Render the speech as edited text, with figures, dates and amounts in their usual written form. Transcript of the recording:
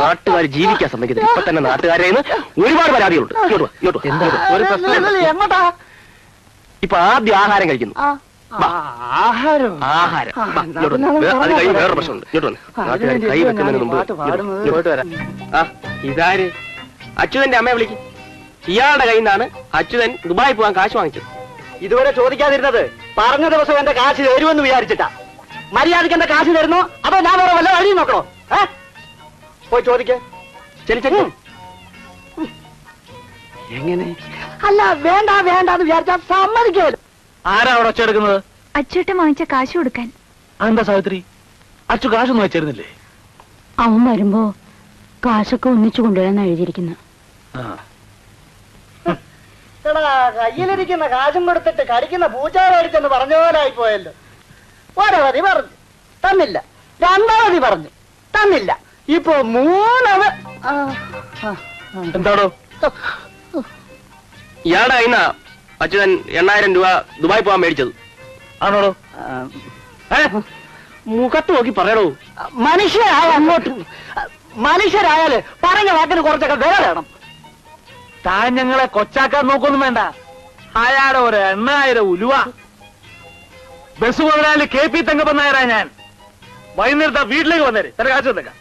നാട്ടുകാർ ജീവിക്കാൻ സമ്മതിക്കത്തില്ല. ഇപ്പൊ തന്നെ നാട്ടുകാരെ ഒരുപാട് പരാതികളുണ്ട്. ഒരു പ്രശ്നം. ഇപ്പൊ ആദ്യം ആഹാരം കഴിക്കുന്നു. ആഹാരം അത് കഴിഞ്ഞ് വേറെ പ്രശ്നമുണ്ട്. ഇങ്ങോട്ട് വന്ന് നാട്ടുകാർ കൈ വെക്കുന്നതിന് മുമ്പ് ഇതാര്? അച്യുതന്റെ അമ്മയെ വിളിക്കും. ഇയാളുടെ കയ്യിൽ നിന്നാണ് അച്യുതൻ ദുബായി പോകാൻ കാശ് വാങ്ങിച്ചത്. ഇതുവരെ ചോദിക്കാതിരുന്നത് പറഞ്ഞ ദിവസം എന്റെ കാശ് തരുമെന്ന് വിചാരിച്ചിട്ടാ. മര്യാദയ്ക്ക് എന്റെ കാശ് തരുന്നോ അതോ ഞാൻ വേറെ വല്ല വഴി നോക്കണോ? പോയി ചോദിക്കേ. എങ്ങനെ? അല്ല വേണ്ട വേണ്ടെന്ന് വിചാരിച്ചാൽ സമ്മതിക്കല്ലോ. ആരാ അവിടെ ഒച്ചെടുക്കുന്നത്? അച്ചേട്ടൻ വാങ്ങിച്ച കാശ് കൊടുക്കാൻ. എന്താ സാവിത്രി, അച്ചു കാശൊന്നും വെച്ചിരുന്നില്ലേ? അവൻ വരുമ്പോ കാശൊക്കെ ഒന്നിച്ചു കൊണ്ടുവരാൻ എഴുതിയിരിക്കുന്നു. കയ്യിലിരിക്കുന്ന കാശും കൊടുത്തിട്ട് കടിക്കുന്ന പൂച്ചാരടിച്ചെന്ന് പറഞ്ഞ പോലെ ആയിപ്പോയല്ലോ. ഒരവധി പറഞ്ഞു തന്നില്ല, രണ്ടാവധി പറഞ്ഞു തന്നില്ല, ഇപ്പൊ മൂന്നവ. എന്താണോ ഇയാളുടെ കയ്യിൽ നിന്നാ അച്യുതൻ 8000 രൂപ ദുബായി പോകാൻ മേടിച്ചത്. ആണോടോ? മുഖത്ത് നോക്കി പറയണോ? മനുഷ്യരായ അങ്ങോട്ട് മനുഷ്യരായാല് പറഞ്ഞ വാക്കിന് കുറച്ചൊക്കെ വില വേണം. താൻ ഞങ്ങളെ കൊച്ചാക്കാൻ നോക്കൊന്നും വേണ്ട. അയാളെ ഒരു 8000 ഉലുവ. ബസ് മുതലാളി KP തങ്കപ്പൻ നായരാ ഞാൻ. വൈകുന്നേരത്തെ വീട്ടിലേക്ക് വന്നേര്. തന്റെ കാശ് വന്നേക്കാം.